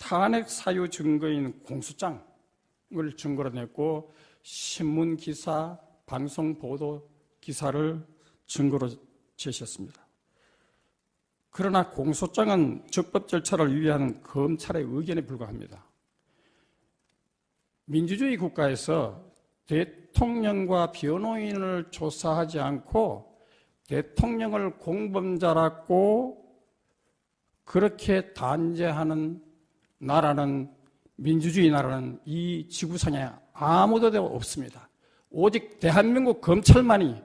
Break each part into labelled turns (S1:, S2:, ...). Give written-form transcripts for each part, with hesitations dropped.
S1: 탄핵 사유 증거인 공소장을 증거로 냈고 신문 기사, 방송 보도 기사를 증거로 제시했습니다. 그러나 공소장은 적법 절차를 위한 검찰의 의견에 불과합니다. 민주주의 국가에서 대통령과 변호인을 조사하지 않고 대통령을 공범자라고 그렇게 단죄하는 나라는, 민주주의 나라는 이 지구상에 아무도 없습니다. 오직 대한민국 검찰만이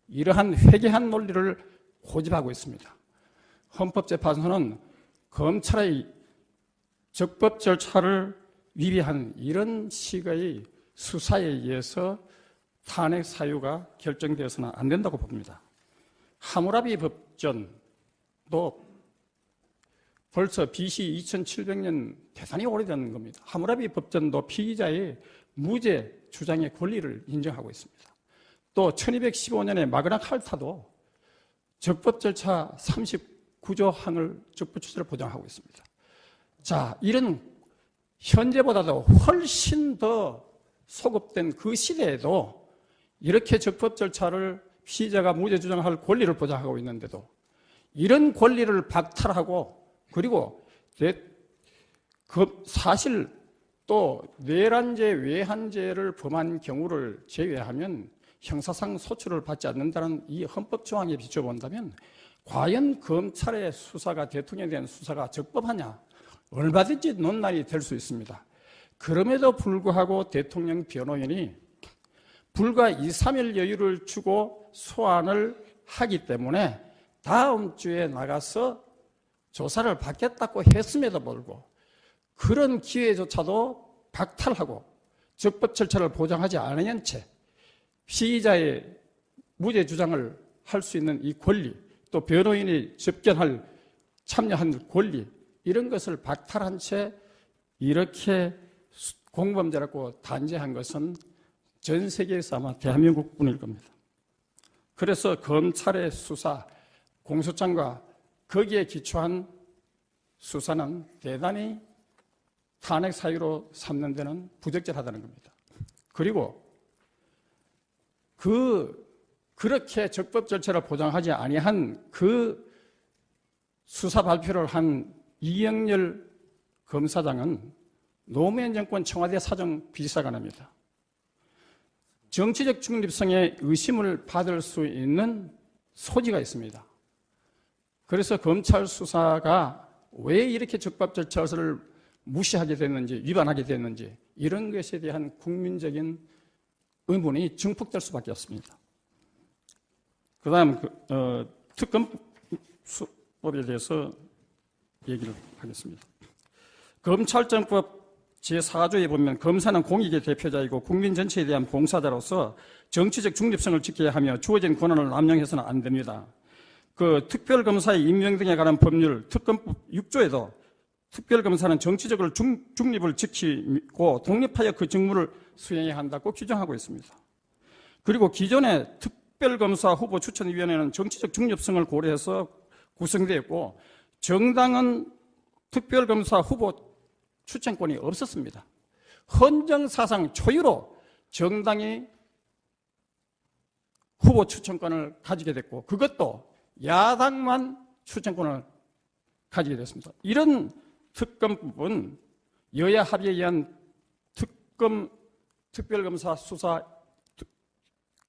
S1: 이러한 회개한 논리를 고집하고 있습니다. 헌법재판소는 검찰의 적법 절차를 위배한 이런 식의 수사에 의해서 탄핵 사유가 결정되어서는 안 된다고 봅니다. 하무라비 법전도 벌써 BC 2700년 대단히 오래된 겁니다. 하무라비 법전도 피의자의 무죄 주장의 권리를 인정하고 있습니다. 또 1215년에 마그나 칼타도 적법 절차 39조 항을 적법 절차를 보장하고 있습니다. 자, 이런 현재보다도 훨씬 더 소급된 그 시대에도 이렇게 적법 절차를 피의자가 무죄 주장할 권리를 보장하고 있는데도 이런 권리를 박탈하고 그리고 사실 또 내란죄, 외환죄를 범한 경우를 제외하면 형사상 소출을 받지 않는다는 이 헌법 조항에 비춰본다면 과연 검찰의 수사가, 대통령에 대한 수사가 적법하냐? 얼마든지 논란이 될 수 있습니다. 그럼에도 불구하고 대통령 변호인이 불과 2, 3일 여유를 주고 소환을 하기 때문에 다음 주에 나가서 조사를 받겠다고 했음에도 불구하고 그런 기회조차도 박탈하고 적법 절차를 보장하지 않은 채 피의자의 무죄 주장을 할 수 있는 이 권리, 또 변호인이 접견할 참여한 권리, 이런 것을 박탈한 채 이렇게 공범죄라고 단죄한 것은 전 세계에서 아마 대한민국뿐일 겁니다. 그래서 검찰의 수사, 공소장과 거기에 기초한 수사는 대단히 탄핵 사유로 삼는 데는 부적절하다는 겁니다. 그리고 그렇게 적법 절차를 보장하지 아니한 그 수사 발표를 한 이영렬 검사장은 노무현 정권 청와대 사정 비서관입니다. 정치적 중립성에 의심을 받을 수 있는 소지가 있습니다. 그래서 검찰 수사가 왜 이렇게 적법 절차를 무시하게 됐는지, 위반하게 됐는지 이런 것에 대한 국민적인 의문이 증폭될 수밖에 없습니다. 그 다음 특검법에 대해서 얘기를 하겠습니다. 검찰정법 제4조에 보면 검사는 공익의 대표자이고 국민 전체에 대한 봉사자로서 정치적 중립성을 지켜야 하며 주어진 권한을 남용해서는 안 됩니다. 그 특별검사의 임명 등에 관한 법률 특검법 6조에도 특별검사는 정치적으로 중립을 지키고 독립하여 그 직무를 수행해야 한다고 규정하고 있습니다. 그리고 기존의 특별검사 후보 추천위원회는 정치적 중립성을 고려해서 구성되었고 정당은 특별검사 후보 추천권이 없었습니다. 헌정사상 초유로 정당이 후보 추천권을 가지게 됐고 그것도 야당만 추천권을 가지게 됐습니다. 이런 특검법은 여야 합의에 의한 특별검사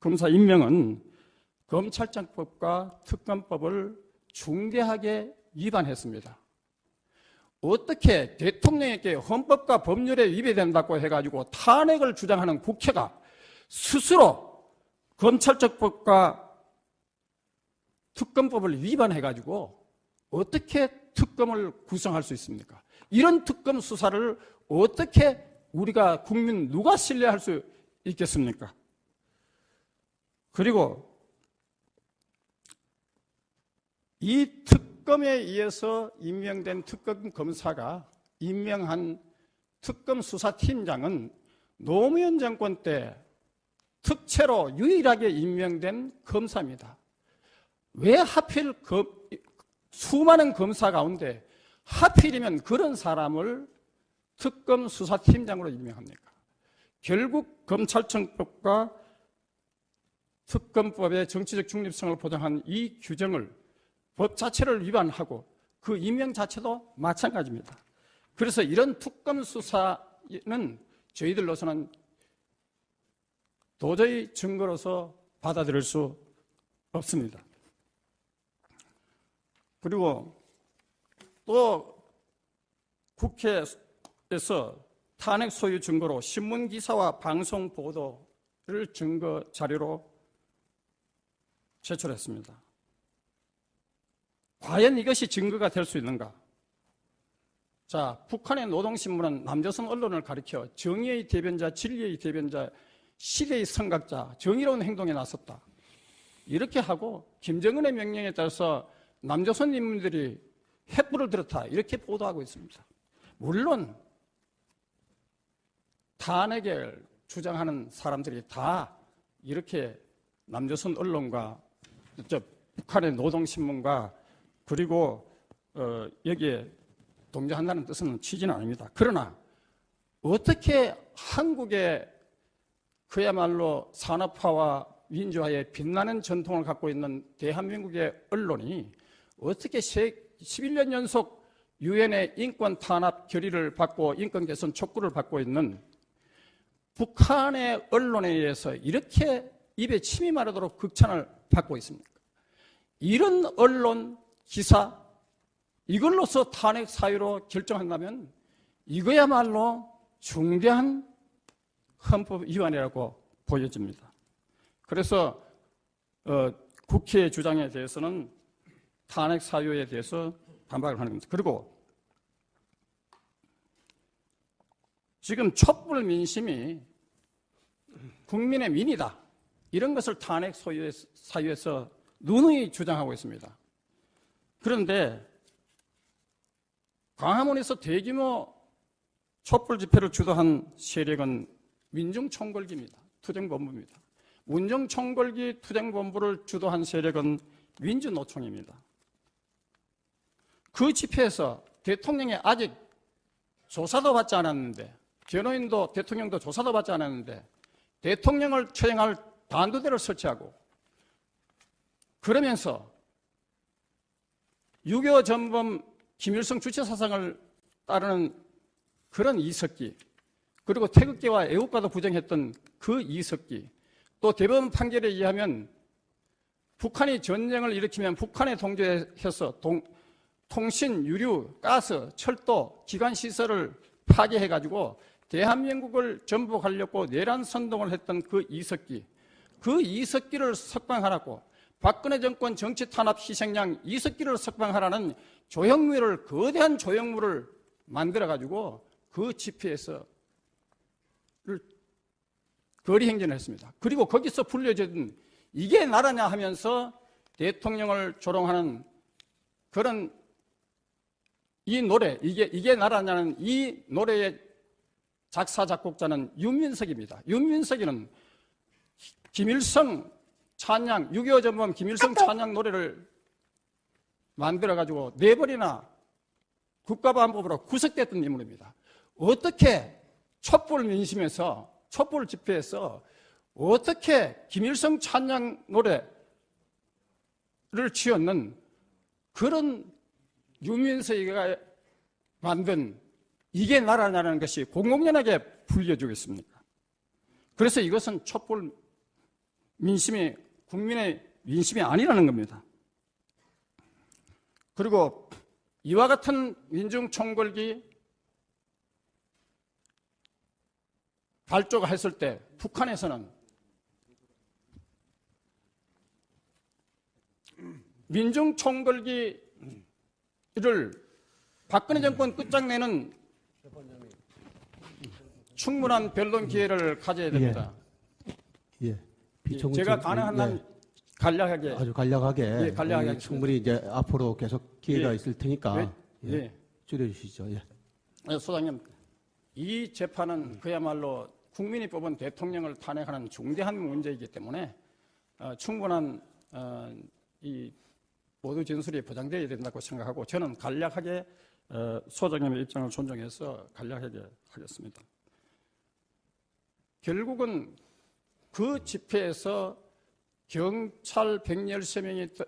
S1: 검사 임명은 검찰청법과 특검법을 중대하게 위반했습니다. 어떻게 대통령에게 헌법과 법률에 위배된다고 해가지고 탄핵을 주장하는 국회가 스스로 검찰청법과 특검법을 위반해가지고 어떻게 특검을 구성할 수 있습니까? 이런 특검 수사를 어떻게 우리가 국민 누가 신뢰할 수 있겠습니까? 그리고 이 특검에 의해서 임명된 특검 검사가 임명한 특검 수사팀장은 노무현 정권 때 특채로 유일하게 임명된 검사입니다. 왜 하필 수많은 검사 가운데 하필이면 그런 사람을 특검 수사팀장으로 임명합니까? 결국 검찰청법과 특검법의 정치적 중립성을 보장한 이 규정을 법 자체를 위반하고 그 임명 자체도 마찬가지입니다. 그래서 이런 특검 수사는 저희들로서는 도저히 증거로서 받아들일 수 없습니다. 그리고 또 국회에서 탄핵 소유 증거로 신문 기사와 방송 보도를 증거 자료로 제출했습니다. 과연 이것이 증거가 될 수 있는가? 자, 북한의 노동신문은 남조선 언론을 가리켜 정의의 대변자, 진리의 대변자, 시대의 선각자, 정의로운 행동에 나섰다. 이렇게 하고 김정은의 명령에 따라서 남조선 인민들이 횃불을 들었다. 이렇게 보도하고 있습니다. 물론 탄핵을 주장하는 사람들이 다 이렇게 남조선 언론과 북한의 노동신문과 그리고 여기에 동조한다는 뜻은 취지는 아닙니다. 그러나 어떻게 한국의 그야말로 산업화와 민주화의 빛나는 전통을 갖고 있는 대한민국의 언론이 어떻게 11년 연속 유엔의 인권 탄압 결의를 받고 인권 개선 촉구를 받고 있는 북한의 언론에 의해서 이렇게 입에 침이 마르도록 극찬을 받고 있습니까? 이런 언론 기사 이걸로서 탄핵 사유로 결정한다면 이거야말로 중대한 헌법 위반이라고 보여집니다. 그래서 국회의 주장에 대해서는 탄핵 사유에 대해서 반박을 하는 겁니다. 그리고 지금 촛불 민심이 국민의 민이다. 이런 것을 탄핵 사유에서 누누이 주장하고 있습니다. 그런데 광화문에서 대규모 촛불 집회를 주도한 세력은 민중총궐기입니다. 투쟁본부입니다. 민중총궐기 투쟁본부를 주도한 세력은 민주노총입니다. 그 집회에서 대통령이 아직 조사도 받지 않았는데 변호인도 대통령도 조사도 받지 않았는데 대통령을 처형할 단두대를 설치하고 그러면서 6.25 전범 김일성 주체 사상을 따르는 그런 이석기 그리고 태극기와 애국가도 부정했던 그 이석기 또 대법원 판결에 의하면 북한이 전쟁을 일으키면 북한에 동조해서 통신, 유류, 가스, 철도, 기관시설을 파괴해가지고 대한민국을 전복하려고 내란 선동을 했던 그 이석기를 석방하라고 박근혜 정권 정치 탄압 희생양 이석기를 석방하라는 조형물을 거대한 조형물을 만들어가지고 그 집회에서 거리 행진을 했습니다. 그리고 거기서 불려진 이게 나라냐 하면서 대통령을 조롱하는 그런 이 노래, 이게 나라냐는 이 노래의 작사, 작곡자는 윤민석입니다. 윤민석이는 김일성 찬양, 6.25 전범 김일성 찬양 노래를 만들어가지고 4번이나 국가보안법으로 구속됐던 인물입니다. 어떻게 촛불 민심에서, 촛불 집회에서 어떻게 김일성 찬양 노래를 지었는 그런 윤민석이가 만든 이게 나라냐는 것이 공공연하게 불려주겠습니까? 그래서 이것은 촛불 민심이 국민의 민심이 아니라는 겁니다. 그리고 이와 같은 민중총궐기 발조가 했을 때 북한에서는 민중총궐기를 박근혜 정권 끝장내는 충분한 변론 기회를 가져야 됩니다.
S2: 예.
S1: 제가 가능한 한 간략하게
S2: 아주 간략하게,
S1: 간략하게
S2: 충분히 이제 앞으로 계속 기회가 있을 테니까 줄여주시죠.
S1: 소장님, 이 재판은 그야말로 국민이 뽑은 대통령을 탄핵하는 중대한 문제이기 때문에 충분한 이 모두 진술이 보장되어야 된다고 생각하고 저는 간략하게 소장님의 입장을 존중해서 간략하게 하겠습니다. 결국은 그 집회에서 경찰 113명이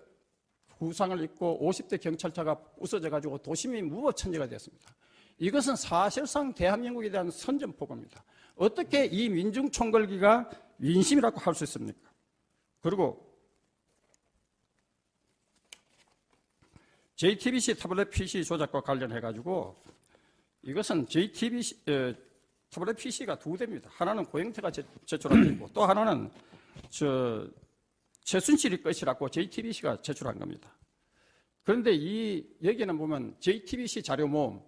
S1: 부상을 입고 50대 경찰차가 부서져 가지고 도심이 무법천지가 됐습니다. 이것은 사실상 대한민국에 대한 선전포고입니다. 어떻게 이 민중총궐기가 민심이라고 할 수 있습니까? 그리고 JTBC 타블렛 PC 조작과 관련해 가지고 이것은 JTBC 타블렛 PC가 두 대입니다. 하나는 고영태가 제출한 것이고 또 하나는 최순실이 것이라고 JTBC가 제출한 겁니다. 그런데 이 여기는 보면 JTBC 자료 모음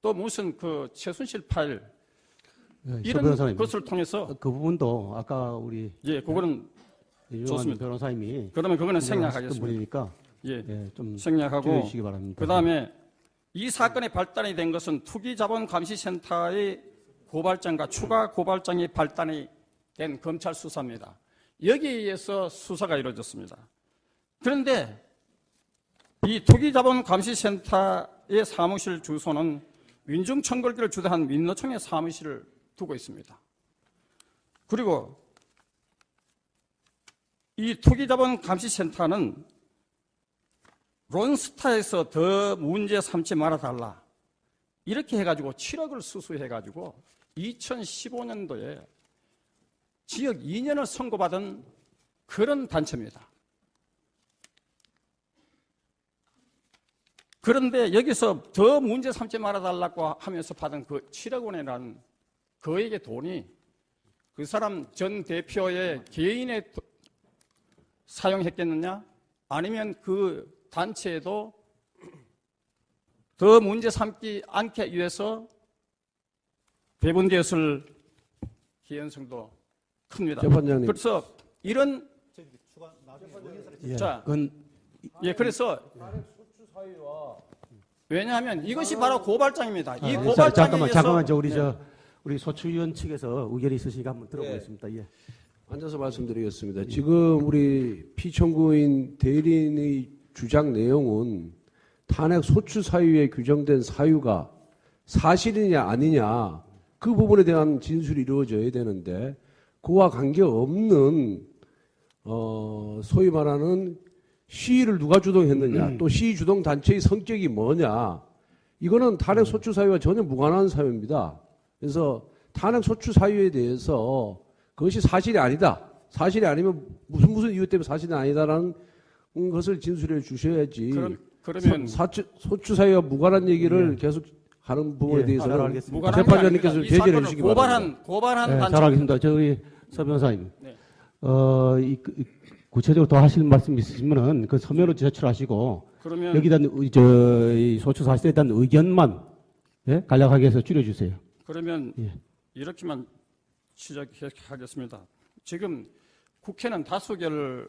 S1: 또 무슨 그 최순실 파일 이런 것을 통해서
S2: 그 부분도 아까 우리
S1: 그거는 좋습니다.
S2: 변호사님이
S1: 그러면 그거는 생략하겠습니다.
S2: 분이니까
S1: 좀 생략하고
S2: 주시기 바랍니다.
S1: 그다음에 이 사건의 발단이 된 것은 투기자본감시센터의 고발장과 추가 고발장이 발단이 된 검찰 수사입니다. 여기에 의해서 수사가 이루어졌습니다. 그런데 이 투기자본감시센터의 사무실 주소는 민중총궐기를 주도한 민노총의 사무실을 두고 있습니다. 그리고 이 투기자본감시센터는 론스타에서 더 문제 삼지 말아달라 이렇게 해가지고 7억을 수수해가지고 2015년도에 지역 2년을 선고받은 그런 단체입니다. 그런데 여기서 더 문제 삼지 말아달라고 하면서 받은 그 7억 원이라는 그에게 돈이 그 사람 전 대표의 개인에 사용했겠느냐? 아니면 그 단체에도 더 문제 삼지 않기 위해서 배분되었을 개연성도 큽니다.
S3: 재판장님.
S1: 그래서 이런 그래서 왜냐하면 이것이 바로 고발장입니다. 이 고발장에 의해서
S2: 우리 소추위원 측에서 의견이 있으시니까 한번 들어보겠습니다.
S3: 앉아서 말씀드리겠습니다. 지금 우리 피청구인 대리인의 주장 내용은 탄핵 소추 사유에 규정된 사유가 사실이냐 아니냐 그 부분에 대한 진술이 이루어져야 되는데 그와 관계없는 소위 말하는 시위를 누가 주동했느냐 또 시위 주동 단체의 성격이 뭐냐 이거는 탄핵 소추 사유와 전혀 무관한 사유입니다. 그래서 탄핵 소추 사유에 대해서 그것이 사실이 아니다. 사실이 아니면 무슨 이유 때문에 사실이 아니다라는 것을 진술해 주셔야지.
S1: 그러면
S3: 소추 사유와 무관한 얘기를 계속 하는 부분에 대해서는 재판장님께서
S1: 이
S3: 제재를 해주시기 바랍니다.
S1: 고발한 단체.
S2: 잘 알겠습니다. 저희 서 변호사님, 구체적으로 더 하실 말씀 있으시면은 그 서면으로 제출하시고
S1: 그러면
S2: 여기다 이 소추 사실에 대한 의견만 간략하게 해서 줄여주세요.
S1: 그러면 이렇게만 시작하겠습니다. 지금 국회는 다수결로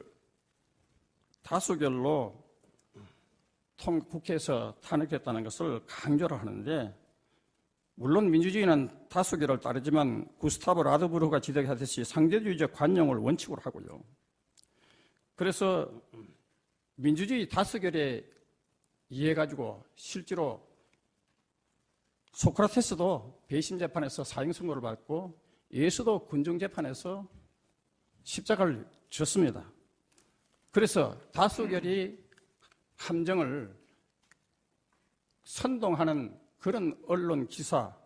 S1: 국회에서 탄핵했다는 것을 강조를 하는데 물론 민주주의는 다수결을 따르지만 구스타브 라드부르가 지적하듯이 상대주의적 관용을 원칙으로 하고요. 그래서 민주주의 다수결에 의해 가지고 실제로 소크라테스도 배심 재판에서 사형 선고를 받고 예수도 군중 재판에서 십자가를 졌습니다. 그래서 다수결이 함정을 선동하는 그런 언론 기사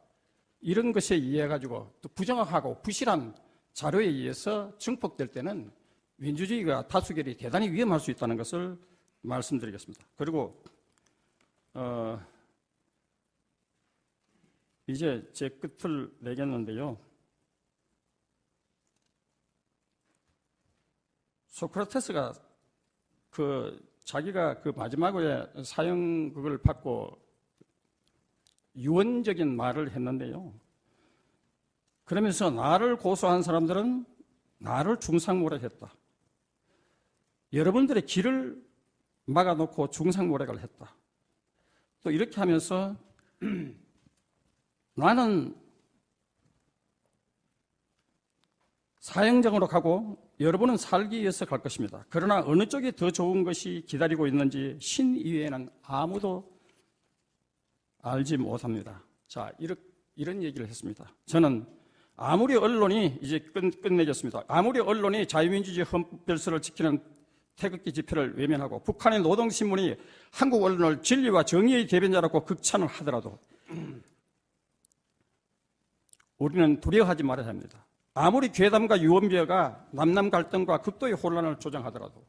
S1: 이런 것에 의해 가지고 또 부정확하고 부실한 자료에 의해서 증폭될 때는 민주주의가 다수결이 대단히 위험할 수 있다는 것을 말씀드리겠습니다. 그리고 이제 제 끝을 내겠는데요. 소크라테스가 자기가 그 마지막에 사형 그걸 받고 유언적인 말을 했는데요. 그러면서 나를 고소한 사람들은 나를 중상모략했다. 여러분들의 길을 막아놓고 중상모략을 했다. 또 이렇게 하면서 나는 사형장으로 가고 여러분은 살기 위해서 갈 것입니다. 그러나 어느 쪽이 더 좋은 것이 기다리고 있는지 신 이외에는 아무도 알지 못합니다. 자, 이런 얘기를 했습니다. 저는 아무리 언론이 이제 끝내겠습니다. 아무리 언론이 자유민주주의 헌법 질서를 지키는 태극기 집회를 외면하고 북한의 노동신문이 한국 언론을 진리와 정의의 대변자라고 극찬을 하더라도 우리는 두려워하지 말아야 합니다. 아무리 괴담과 유언비어가 남남 갈등과 극도의 혼란을 조장하더라도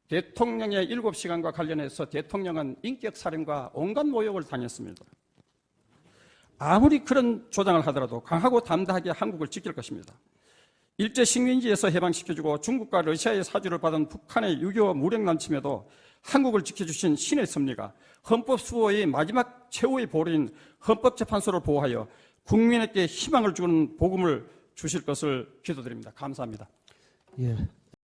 S1: 대통령의 7시간과 관련해서 대통령은 인격살인과 온갖 모욕을 당했습니다. 아무리 그런 조장을 하더라도 강하고 담대하게 한국을 지킬 것입니다. 일제 식민지에서 해방시켜주고 중국과 러시아의 사주를 받은 북한의 6.25 무력난침에도 한국을 지켜주신 신의 섭리가 헌법 수호의 마지막 최후의 보루인 헌법재판소를 보호하여 국민에게 희망을 주는 복음을 주실 것을 기도드립니다. 감사합니다.
S2: 예.